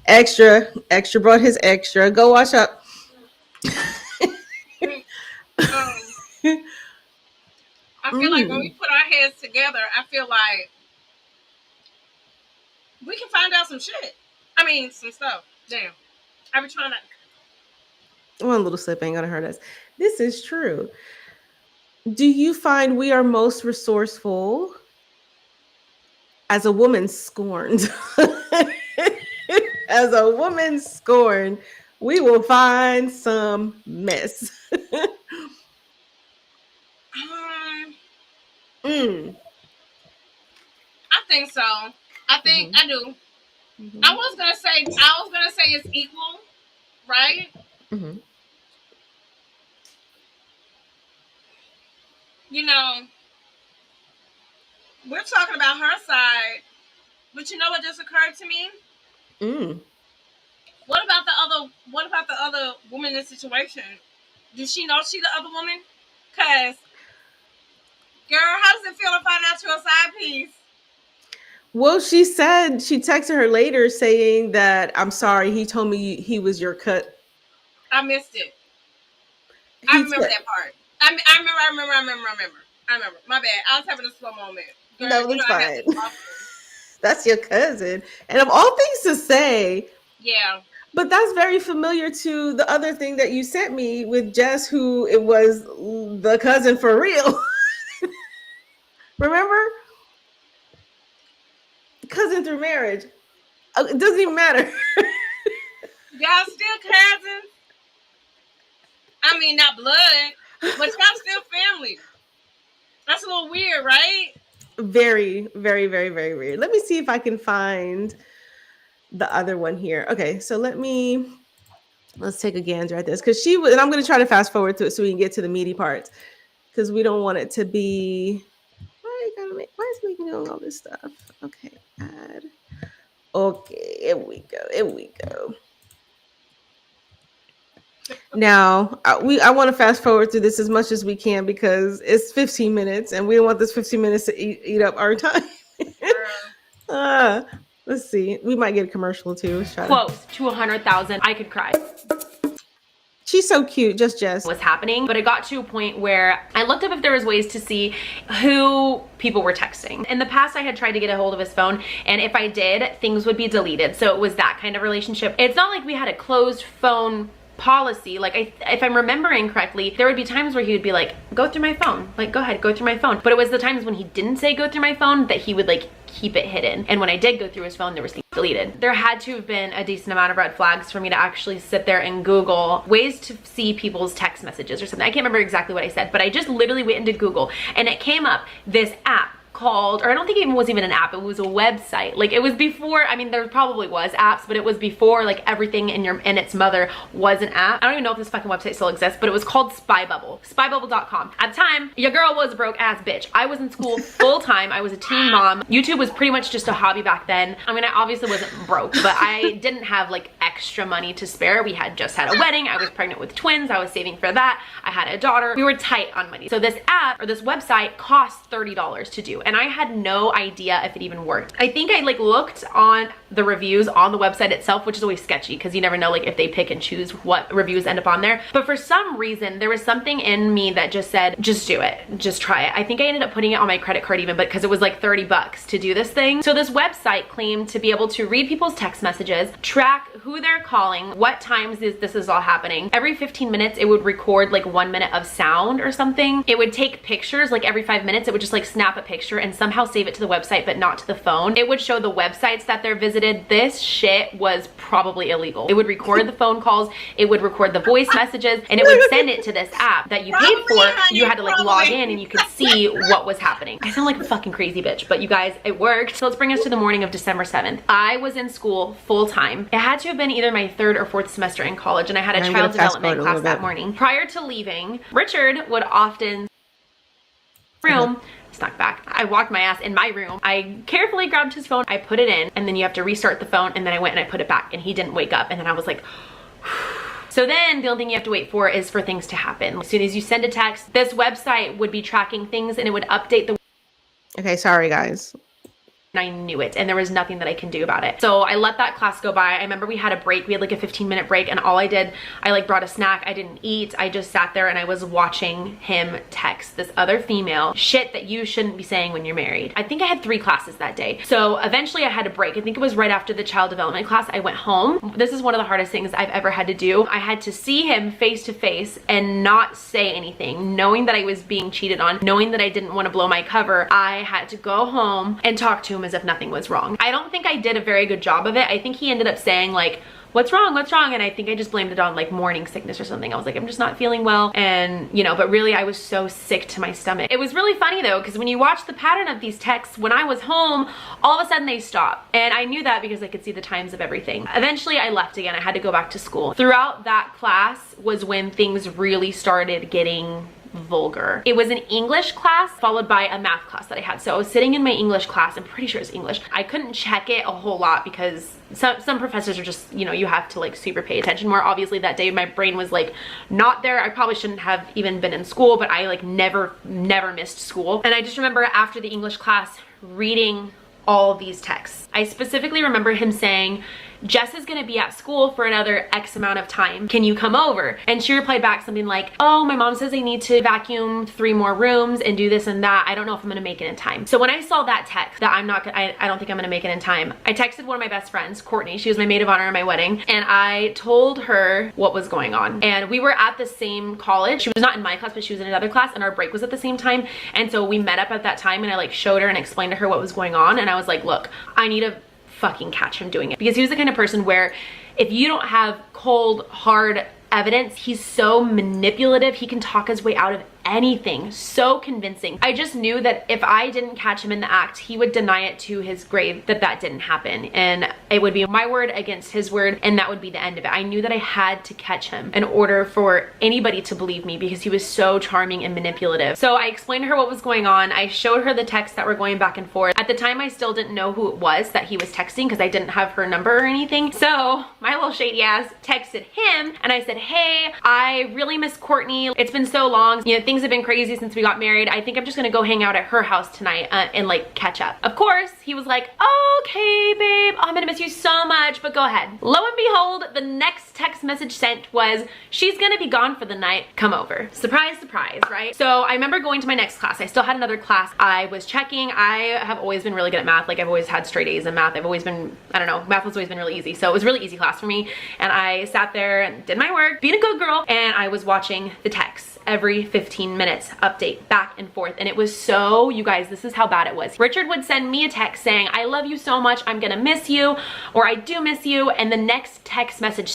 Extra brought his extra. Go wash up. Um, I feel like when we Mm. put our heads together, I feel like we can find out some shit. I mean, some stuff. Damn. I be trying to. One little slip ain't gonna hurt us. This is true. Do you find we are most resourceful as a woman scorned? As a woman scorned, we will find some mess. Mm. I think so. I think Mhm. I do. Mhm. I was gonna say it's equal, right? Mhm. You know, we're talking about her side, but you know what just occurred to me? Mm. What about the other woman in the situation? Does she know she the other woman? Cause girl, how does it feel to find out you're a side piece? Well, she said she texted her later saying that I'm sorry. He told me he was your cut. I missed it. I He remember said, that part. I remember. My bad. I was having a slow moment. Girl, "No, you know that's I have fine. this often. That's your cousin." And of all things to say, Yeah. but that's very familiar to the other thing that you sent me with Jess, who it was the cousin for real. Remember? Cousin through marriage. It doesn't even matter. Y'all still cousins. I mean, not blood, but y'all still family. That's a little weird, right? Very, very, very, very weird. Let me see if I can find the other one here. Okay, so let's take a gander at this because she was, and I'm going to try to fast forward to it so we can get to the meaty parts because we don't want it to be. Why is it making doing all this stuff? Okay, add. Okay, here we go. Here we go. Now, I want to fast forward through this as much as we can because it's 15 minutes and we don't want this 15 minutes to eat up our time. uh, let's see. We might get a commercial too. Let's try Close to 100,000. I could cry. She's so cute, just Jess. Was happening, but it got to a point where I looked up if there was ways to see who people were texting. In the past, I had tried to get a hold of his phone, and if I did, things would be deleted. So it was that kind of relationship. It's not like we had a closed phone policy. Like, if I'm remembering correctly, there would be times where he would be like, go through my phone. Like, go ahead, go through my phone. But it was the times when he didn't say go through my phone that he would like keep it hidden. And when I did go through his phone, there was things deleted. There had to have been a decent amount of red flags for me to actually sit there and Google ways to see people's text messages or something. I can't remember exactly what I said, but I just literally went into Google and it came up this app called, or I don't think it even was even an app, it was a website. Like, it was before, I mean, there probably was apps, but it was before like everything in its mother was an app. I don't even know if this fucking website still exists, but it was called Spybubble, spybubble.com. At the time, your girl was a broke ass bitch. I was in school full time. I was a teen mom. YouTube was pretty much just a hobby back then. I mean, I obviously wasn't broke, but I didn't have like extra money to spare. We had just had a wedding. I was pregnant with twins. I was saving for that. I had a daughter. We were tight on money. So this app or this website cost $30 to do. And I had no idea if it even worked. I think I like looked on the reviews on the website itself, which is always sketchy because you never know like if they pick and choose what reviews end up on there. But for some reason, there was something in me that just said, just do it, just try it. I think I ended up putting it on my credit card even, but because it was like 30 bucks to do this thing. So this website claimed to be able to read people's text messages, track who they're calling, what times this is all happening. Every 15 minutes, it would record like 1 minute of sound or something. It would take pictures like every 5 minutes. It would just like snap a picture and somehow save it to the website, but not to the phone. It would show the websites that they're visited. This shit was probably illegal. It would record the phone calls. It would record the voice messages, and it would send it to this app that you paid for. You had to like log in and you could see what was happening. I sound like a fucking crazy bitch, but you guys, it worked. So let's bring us to the morning of December 7th. I was in school full time. It had to have been either my 3rd or 4th semester in college, and I had a child development class that morning. Prior to leaving, Richard would often room, snuck back. I walked my ass in my room. I carefully grabbed his phone. I put it in, and then you have to restart the phone, and then I went and I put it back, and he didn't wake up, and then I was like, so then the only thing you have to wait for is for things to happen. As soon as you send a text, this website would be tracking things, and it would update the. Okay, sorry guys. I knew it, and there was nothing that I can do about it. So I let that class go by. I remember we had a break. We had like a 15-minute break, and all I did, I like brought a snack. I didn't eat. I just sat there and I was watching him text this other female shit that you shouldn't be saying when you're married. I think I had 3 classes that day. So eventually I had a break. I think it was right after the child development class. I went home. This is one of the hardest things I've ever had to do. I had to see him face to face and not say anything, knowing that I was being cheated on, knowing that I didn't want to blow my cover. I had to go home and talk to him as if nothing was wrong. I don't think I did a very good job of it. I think he ended up saying like, what's wrong? What's wrong? And I think I just blamed it on like morning sickness or something. I was like, I'm just not feeling well. And you know, but really I was so sick to my stomach. It was really funny though, because when you watch the pattern of these texts, when I was home, all of a sudden they stopped. And I knew that because I could see the times of everything. Eventually I left again. I had to go back to school. Throughout that class was when things really started getting vulgar. It was an English class followed by a math class that I had. So I was sitting in my English class. I'm pretty sure it's English. I couldn't check it a whole lot because some professors are just, you know, you have to like super pay attention more. Obviously that day my brain was like not there. I probably shouldn't have even been in school, but I like never missed school. And I just remember after the English class reading all of these texts. I specifically remember him saying, Jess is gonna be at school for another X amount of time. Can you come over? And she replied back something like, oh, my mom says I need to vacuum 3 more rooms and do this and that. I don't know if I'm gonna make it in time. So when I saw that text that I don't think I'm gonna make it in time, I texted one of my best friends, Courtney. She was my maid of honor at my wedding. And I told her what was going on. And we were at the same college. She was not in my class, but she was in another class, and our break was at the same time. And so we met up at that time, and I like showed her and explained to her what was going on. And I was like, look, I need to fucking catch him doing it, because he was the kind of person where if you don't have cold hard evidence, he's so manipulative. He can talk his way out of anything. So convincing. I just knew that if I didn't catch him in the act, he would deny it to his grave that that didn't happen, and it would be my word against his word, and that would be the end of it. I knew that I had to catch him in order for anybody to believe me, because he was so charming and manipulative. So I explained to her what was going on. I showed her the texts that were going back and forth. At the time I still didn't know who it was that he was texting because I didn't have her number or anything. So my little shady ass texted him and I said, hey, I really miss Courtney. It's been so long. You know, things have been crazy since we got married. I think I'm just gonna go hang out at her house tonight and like catch up. Of course, he was like, okay, babe, I'm gonna miss you so much, but go ahead. Lo and behold, the next text message sent was, she's gonna be gone for the night, come over. Surprise, surprise, right? So I remember going to my next class. I still had another class. I was checking. I have always been really good at math. Like I've always had straight A's in math. I've always been, I don't know, math has always been really easy. So it was a really easy class for me. And I sat there and did my work, being a good girl, and I was watching the texts every 15 minutes, update back and forth. And it was so, you guys, this is how bad it was. Richard would send me a text saying, I love you so much, I'm gonna miss you, or I do miss you. And the next text message,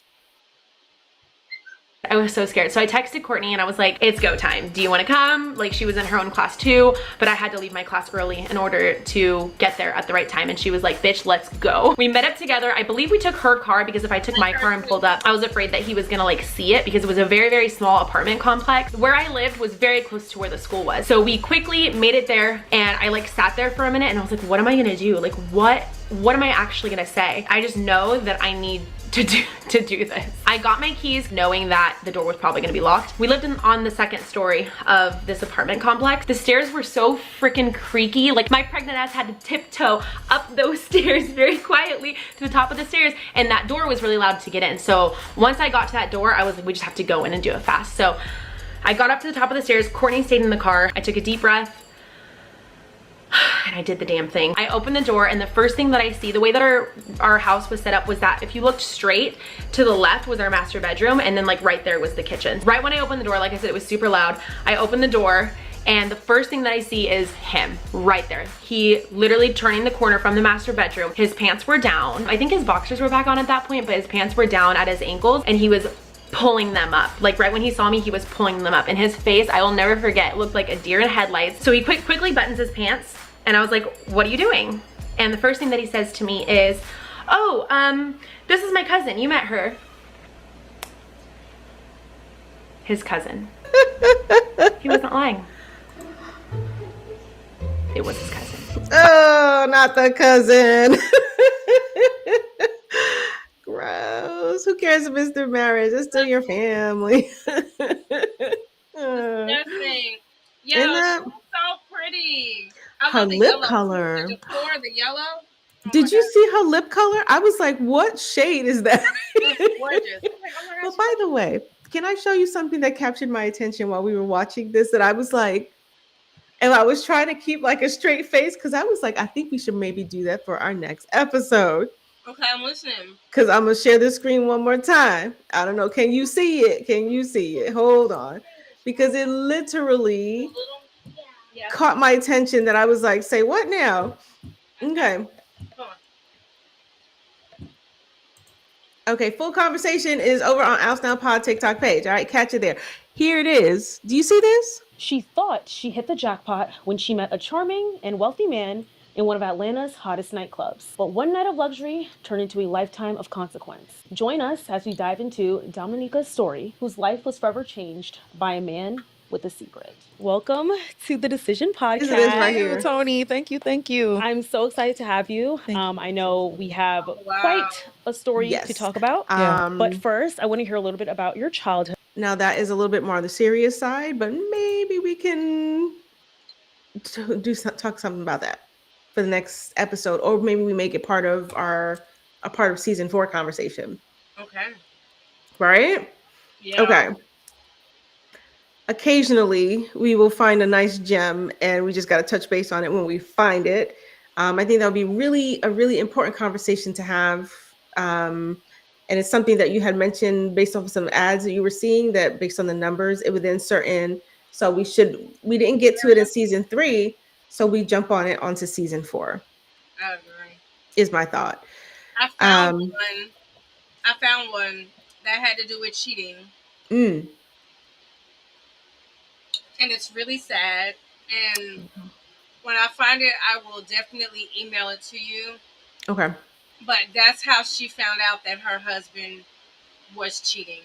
I was so scared. So I texted Courtney and I was like, it's go time. Do you want to come? Like, she was in her own class too, but I had to leave my class early in order to get there at the right time. And she was like, bitch, let's go. We met up together. I believe we took her car because if I took my car and pulled up, I was afraid that he was gonna like see it because it was a very, very small apartment complex. Where I lived was very close to where the school was. So we quickly made it there and I like sat there for a minute and I was like, what am I gonna do? Like, what am I actually gonna say? I just know that I need to do this. I got my keys knowing that the door was probably gonna be locked. We lived on the second story of this apartment complex. The stairs were so freaking creaky. Like, my pregnant ass had to tiptoe up those stairs very quietly to the top of the stairs, and that door was really loud to get in. So once I got to that door, I was like, we just have to go in and do it fast. So I got up to the top of the stairs. Courtney stayed in the car. I took a deep breath and I did the damn thing. I opened the door and the first thing that I see, the way that our house was set up was that if you looked straight to the left was our master bedroom, and then like right there was the kitchen. Right when I opened the door, like I said, it was super loud. I opened the door and the first thing that I see is him right there. He literally turning the corner from the master bedroom. His pants were down. I think his boxers were back on at that point, but his pants were down at his ankles and he was pulling them up. Like right when he saw me, he was pulling them up, and his face, I will never forget, looked like a deer in headlights. So he quickly buttons his pants and I was like, what are you doing? And the first thing that he says to me is, oh, this is my cousin, you met her. His cousin. He wasn't lying. It was his cousin. Oh, not the cousin. Gross. Who cares if it's their marriage? It's still your family. Disgusting. Yo, Isn't that- she's so pretty. I Her love the lip yellow. color. The decor, the yellow. Oh Did my you God. see her lip color? I was like, what shade is that? It's gorgeous. I was like, oh my But gosh. by the way, can I show you something that captured my attention while we were watching this, that I was like, and I was trying to keep like a straight face because I was like, I think we should maybe do that for our next episode. Okay, I'm listening. Because I'm going to share the screen one more time. I don't know. Can you see it? Can you see it? Hold on. Because it literally Yeah. caught my attention that I was like, say what now? Okay. Come on. Okay, full conversation is over on Oust Now Pod TikTok page. All right, catch it there. Here it is. Do you see this? She thought she hit the jackpot when she met a charming and wealthy man in one of Atlanta's hottest nightclubs. But one night of luxury turned into a lifetime of consequence. Join us as we dive into Dominica's story, whose life was forever changed by a man with a secret. Welcome to the Decision Podcast. This is right here. Tony, thank you. I'm so excited to have you. Thank you. I know we have Wow. quite a story Yes. to talk about. Yeah. But first, I want to hear a little bit about your childhood. Now that is a little bit more on the serious side, but maybe we can talk something about that for the next episode, or maybe we make it part of a part of season 4 conversation. Okay. Right? Yeah. Okay. Occasionally we will find a nice gem and we just got to touch base on it when we find it. I think that'll be a really important conversation to have. And it's something that you had mentioned based off of some ads that you were seeing, that based on the numbers, it would then certain. So we didn't get to it in season 3. So we jump on it onto season 4 I agree. is my thought. I found one that had to do with cheating, Mm, and it's really sad. And when I find it, I will definitely email it to you. okay. But that's how she found out that her husband was cheating.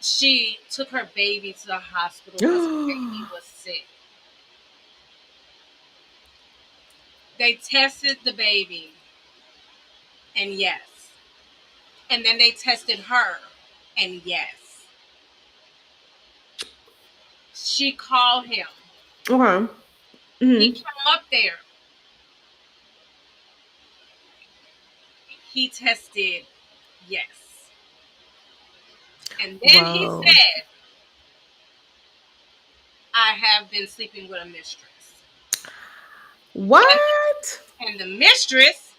She took her baby to the hospital because her baby was sick. They tested the baby, and yes. And then they tested her, and yes. She called him. Okay. He Mhm. came up there. He tested yes. And then Whoa. he said, I have been sleeping with a mistress. What? And the mistress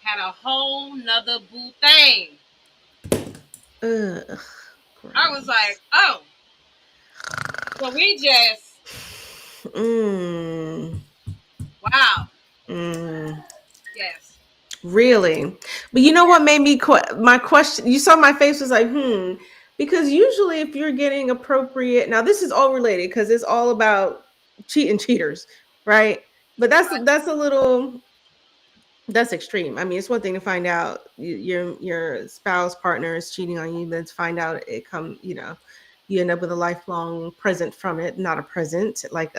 had a whole nother boo thing. Ugh. I was like, oh. So we just, Mm. wow. Mm. Yes. Really? But you know what made me my question, you saw my face was like, because usually if you're getting appropriate, now this is all related because it's all about cheating cheaters, right? But that's a little that's extreme. I mean, it's one thing to find out your spouse partner is cheating on you, then to find out it come, you end up with a lifelong present from it, not a present like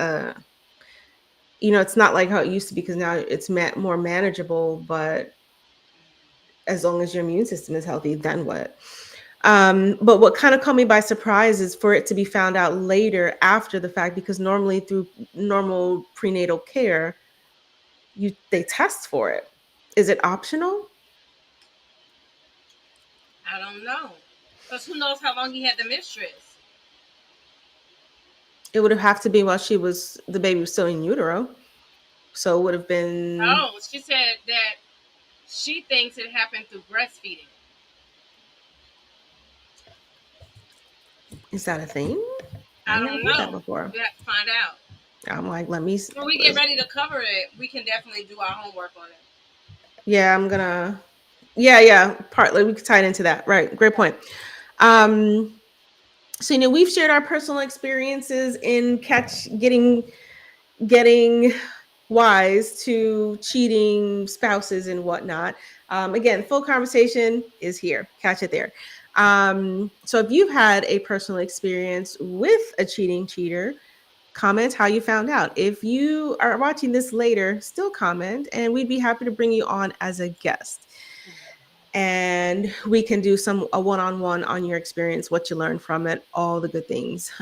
it's not like how it used to be because now it's more manageable, but as long as your immune system is healthy, then what? But what kind of caught me by surprise is for it to be found out later after the fact, because normally through normal prenatal care, they test for it. Is it optional? I don't know. Because who knows how long he had the mistress? It would have to be while the baby was still in utero. So it would have been. Oh, she said that she thinks it happened through breastfeeding. Is that a thing? I I never don't heard that know. before. We have to find out. I'm like, let me. When we get ready to cover it, we can definitely do our homework on it. Yeah, I'm gonna. Yeah. Partly we could tie it into that. Right. Great point. Yeah. Um, so we've shared our personal experiences in getting wise to cheating spouses and whatnot. Again, full conversation is here. Catch it there. So if you've had a personal experience with a cheating cheater, comment how you found out. If you are watching this later, still comment, and we'd be happy to bring you on as a guest. And we can do a one-on-one on your experience, what you learned from it, all the good things.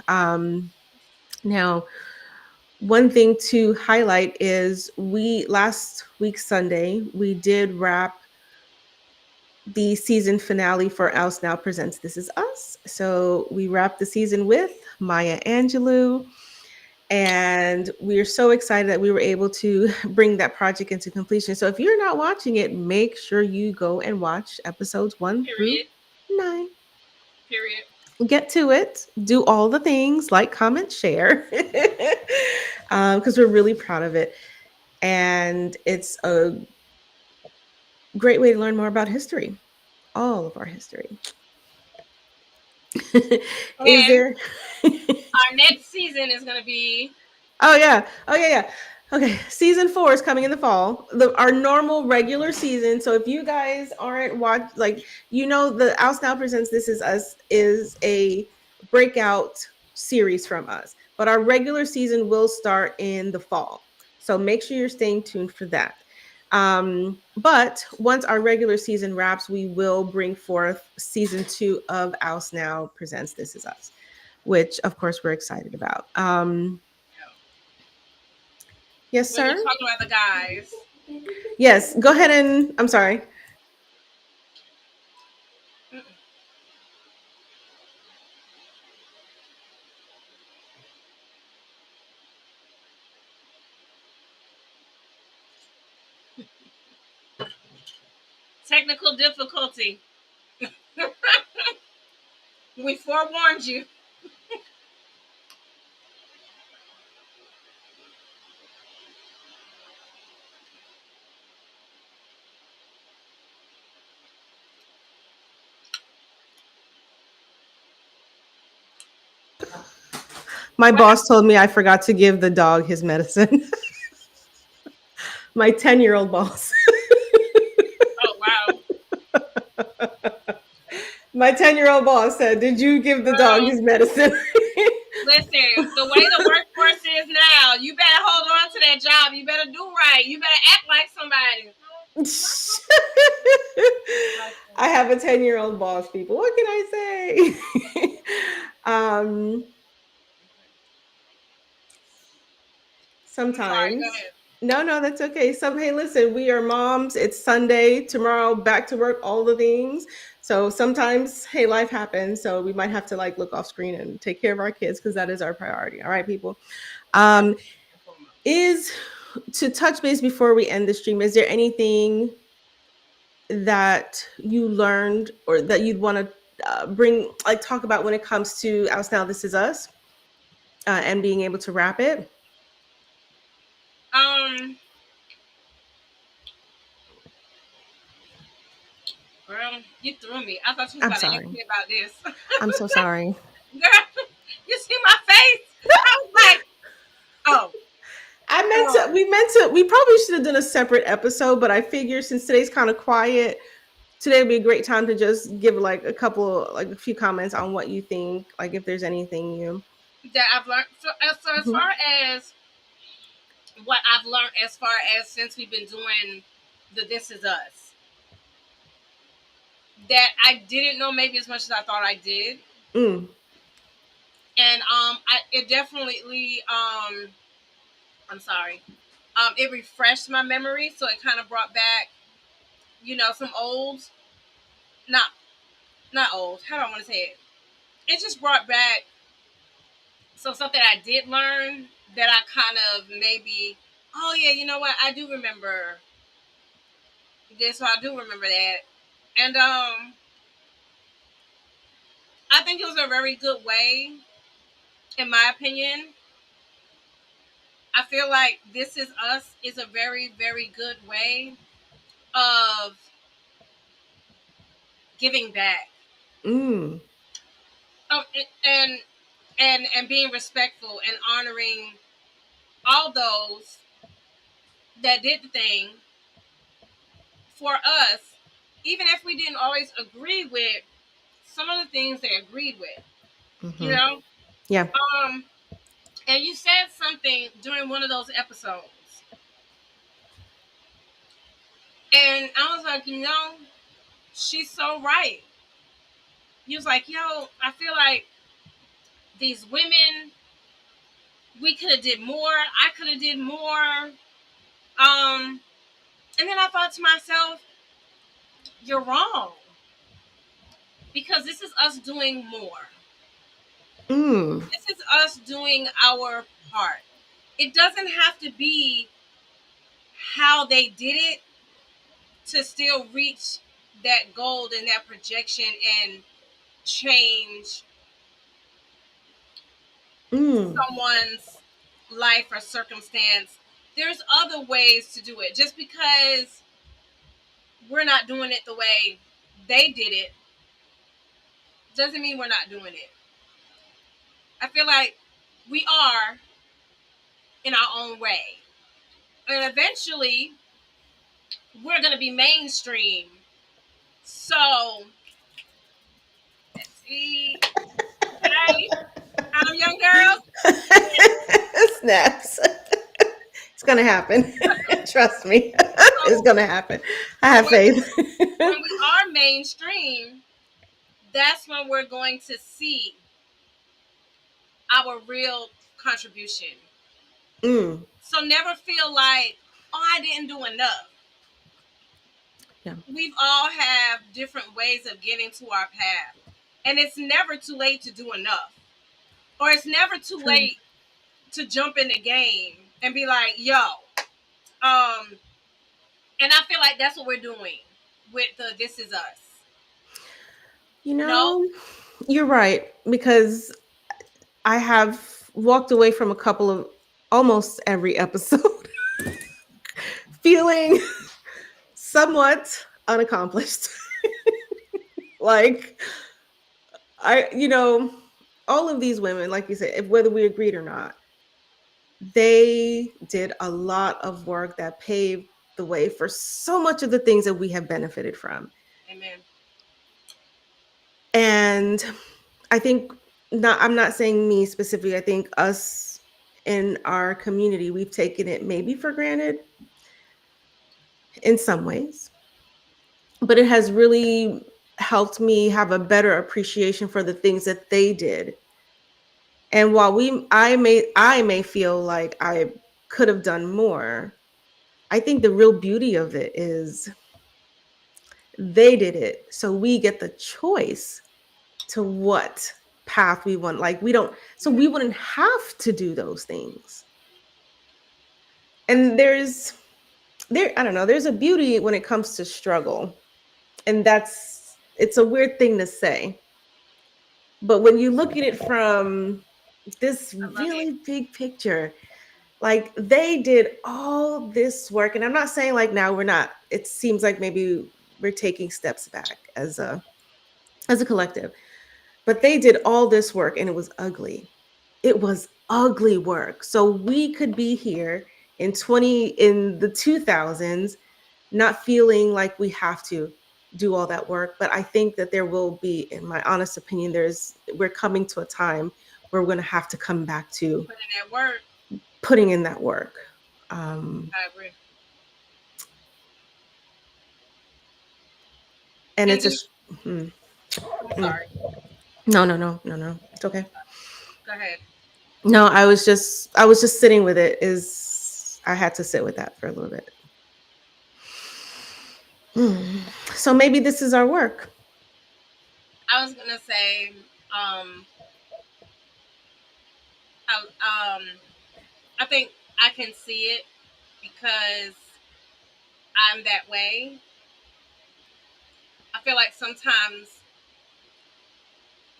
Now, one thing to highlight is we last week Sunday we did wrap the season finale for Oust Now Presents This Is Us. So we wrapped the season with Maya Angelou, and we are so excited that we were able to bring that project into completion. So if you're not watching it, make sure you go and watch episodes 1 through 9. Period. Get to it, do all the things, like, comment, share, because we're really proud of it. And it's a great way to learn more about history, all of our history. Is And there? our next season is going to be. Oh yeah. Oh yeah. Okay, season 4 is coming in the fall. Our normal regular season. So if you guys aren't like the Oust Now Presents This Is Us is a breakout series from us, but our regular season will start in the fall. So make sure you're staying tuned for that. But once our regular season wraps, we will bring forth season 2 of Oust Now Presents This Is Us, which of course we're excited about. Yes, When you're sir. talking about the guys. Yes, go ahead and I'm sorry. Technical difficulty. We forewarned you. My What boss told me I forgot to give the dog his medicine. My 10-year-old boss. Oh, wow. My 10-year-old boss said, "Did you give the dog Girl, his medicine?" listen, the way the workforce is now, you better hold on to that job. You better do right. You better act like somebody. I have a 10-year-old boss, people. What can I say? um I'm sorry. Go Sometimes. ahead. No, that's okay. Hey, listen, we are moms. It's Sunday, tomorrow back to work, all the things. So sometimes, hey, life happens. So we might have to like look off screen and take care of our kids because that is our priority. All right, people. First Um, and foremost. is to touch base before we end the stream, is there anything that you learned or that you'd want to talk about when it comes to Oust Now This Is Us and being able to wrap it? Um, Girl, you threw me. I thought you was I'm about to ask sorry. me about this. I'm so sorry. Girl, you see my face? I was like, oh, I meant to, oh. we probably should have done a separate episode, but I figure since today's kind of quiet, today would be a great time to just give like a couple, like a few comments on what you think, like if there's anything new. That I've learned. So as Mhm. far as what I've learned, as far as since we've been doing the This Is Us, that I didn't know maybe as much as I thought I did, Mm, and it definitely I'm sorry, it refreshed my memory, so it kind of brought back, some old, not not old. How do I want to say it? It just brought back something I did learn that I kind of maybe, oh yeah, you know what? I do remember this, so I do remember that, and I think it was a very good way, in my opinion. I feel like This Is Us is a very, very good way of giving back, mm, um, and and being respectful and honoring all those that did the thing for us, even if we didn't always agree with some of the things they agreed with, you hmm. know. Yeah. Um, and you said something during one of those episodes, and I was like, she's so right. He was like, yo, I feel like these women, we could have did more. I could have did more. And then I thought to myself, you're wrong, because this is us doing more. Mm, This is us doing our part. It doesn't have to be how they did it to still reach that goal and that projection and change mm, someone's life or circumstance. There's other ways to do it. Just because we're not doing it the way they did it doesn't mean we're not doing it. I feel like we are in our own way. And eventually, we're going to be mainstream. So, let's see. Okay. Young girls. snaps. It's gonna happen. Trust me. It's So, gonna happen. I so have faith. when we are mainstream, that's when we're going to see our real contribution. Mm, So never feel like, oh, I didn't do enough. yeah. We've all have different ways of getting to our path. And it's never too late to do enough. Or it's never too True. late to jump in the game and be like, yo. Um, and I feel like that's what we're doing with the This Is Us. You No? know, you're right because I have walked away from a couple of almost every episode feeling somewhat unaccomplished. Like all of these women, like you said, if whether we agreed or not, they did a lot of work that paved the way for so much of the things that we have benefited from. Amen. And I think not I'm not saying me specifically, I think us in our community, we've taken it maybe for granted in some ways, but it has really helped me have a better appreciation for the things that they did. And while I may feel like I could have done more, I think the real beauty of it is they did it. So we get the choice to what path we want. Like we don't, so Yeah. we wouldn't have to do those things. And I don't know, there's a beauty when it comes to struggle. And it's a weird thing to say. But when you look at it from this I love it. really big picture, like they did all this work. And I'm not saying like now we're not, it seems like maybe we're taking steps back as a collective. But they did all this work and it was ugly. It was ugly work. So we could be here in the 2000s not feeling like we have to do all that work, but I think that there will be, in my honest opinion, we're coming to a time where we're going to have to come back to Put in that work. putting in that work. Um, I agree. and And it's do a you, mm, I'm mm. sorry. No, it's okay. Go ahead. No, I was just sitting with it. Is I had to sit with that for a little bit. Hmm. So maybe this is our work. I was gonna say, um, I think I can see it because I'm that way. I feel like sometimes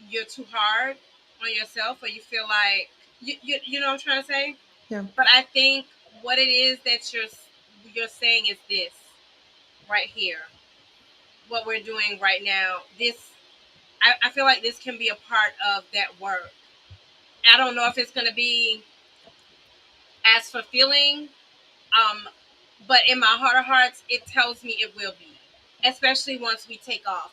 you're too hard on yourself, or you feel like you know what I'm trying to say. Yeah. But I think what it is that you're saying is this right here, what we're doing right now. I feel like this can be a part of that work. I don't know if it's going to be as fulfilling, um, but in my heart of hearts, it tells me it will be, especially once we take off.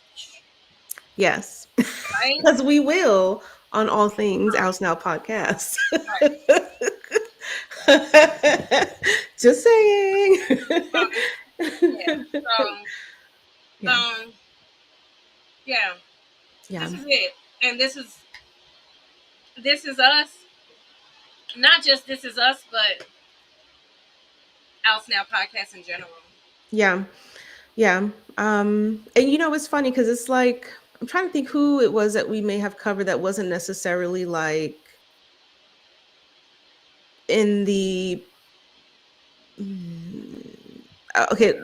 Yes. Right? Because we will on all things Right. Oust Now podcast. Right. Just saying. Yeah. So, Yeah. yeah, Yeah. this is it, and this is us. Not just this is us, but Else Now podcast in general. Yeah. Yeah. And it's funny because it's like I'm trying to think who it was that we may have covered that wasn't necessarily like in the okay,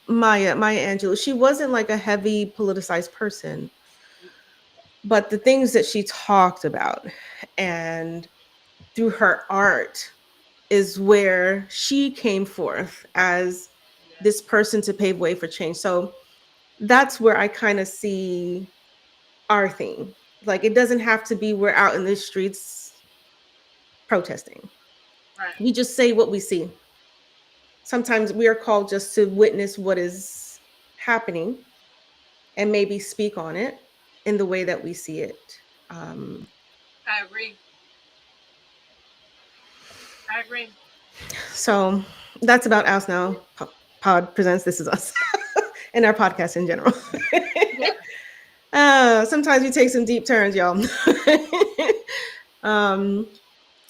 Maya Angelou. She wasn't like a heavy politicized person, but the things that she talked about and through her art is where she came forth as Yes. this person to pave way for change. So that's where I kind of see our thing. Like it doesn't have to be we're out in the streets protesting. Right. We just say what we see. Sometimes we are called just to witness what is happening and maybe speak on it in the way that we see it. Um, I agree. I agree. so that's about us now. Pod presents This Is Us and our podcast in general. Yeah. Sometimes we take some deep turns, y'all. um,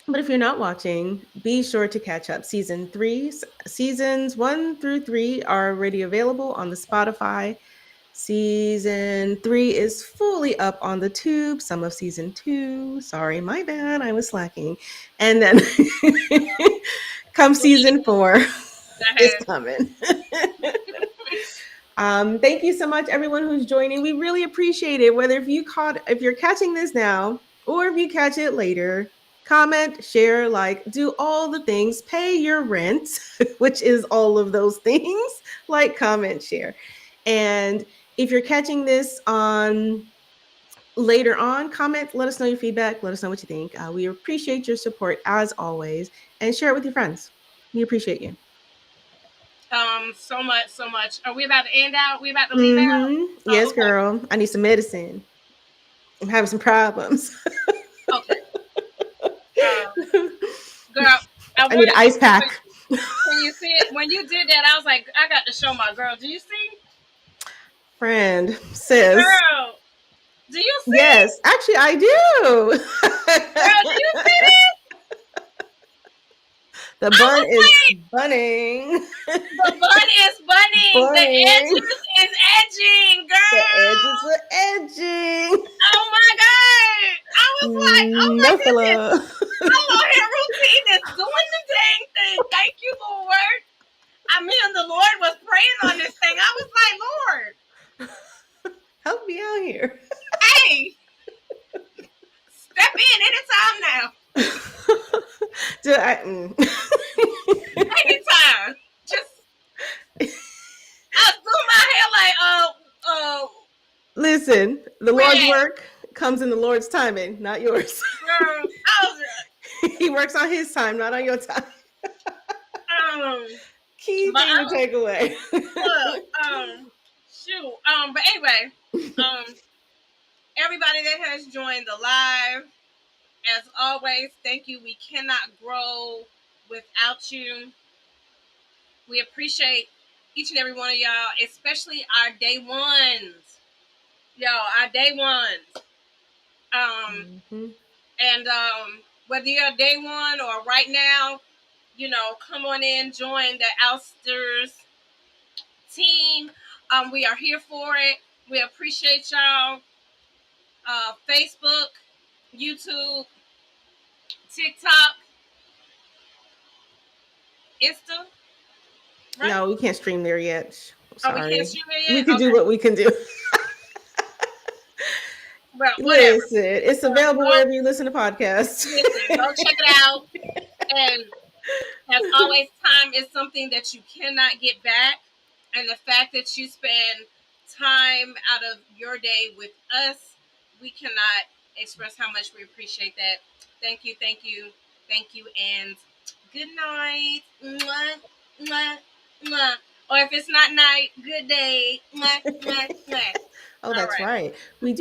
but if you're not watching, be sure to catch up. Seasons 1 through 3 are already available on the Spotify. Season 3 is fully up on the tube. Some of season 2. Sorry, my bad. I was slacking. And then come season 4 Go is ahead. coming. Thank you so much, everyone who's joining. We really appreciate it. Whether if you're catching this now or if you catch it later, comment, share, like, do all the things, pay your rent, which is all of those things, like, comment, share. And if you're catching this on later on, comment, let us know your feedback, let us know what you think. We appreciate your support as always, and share it with your friends. We appreciate you. So much, so much. Are we about to end out? We about to leave out? Oh, Yes, okay. girl. I need some medicine. I'm having some problems. Okay. Girl, I I need an wanted to ice pack. when you see it when you did that, I was like, I got to show my girl. Do you see? Friend, sis. Girl, do you see? Yes, actually, I do. Girl, do you see this? The I bun was is like, bunning. the bun is bunning. The Bunning. edges is edging, The edges girl. are edging. Oh my god. I was like, oh my No goodness. filler. I'm on here routine is doing the dang thing. Thank you, Lord. I mean, the Lord was praying on this thing. I was like, Lord, Help me out here. hey, step in anytime now. Do I, Anytime. Just I was doing my hair like Listen, the Lord's When, work comes in the Lord's timing, not yours. girl, I was, He works on his time, not on your time. Key but thing to take away. look, shoot, but anyway, everybody that has joined the live, as always, thank you. We cannot grow without you. We appreciate each and every one of y'all, especially our day ones. Our day ones. Mhm. And whether you're day one or right now, come on in, join the Ousters team. We are here for it. We appreciate y'all. Facebook, YouTube, TikTok, Insta. Right? No, we can't stream there yet. Oh, we can't Sorry. stream it We yet? can do Okay. what we can do. Well, whatever. Listen, it's available wherever you listen to podcasts. Listen, go check it out. And as always, time is something that you cannot get back. And the fact that you spend time out of your day with us, we cannot express how much we appreciate that. Thank you, thank you, thank you, and good night. Mwah, mwah, mwah. Or if it's not night, good day. Mwah, mwah, mwah. Oh, All that's right. right. We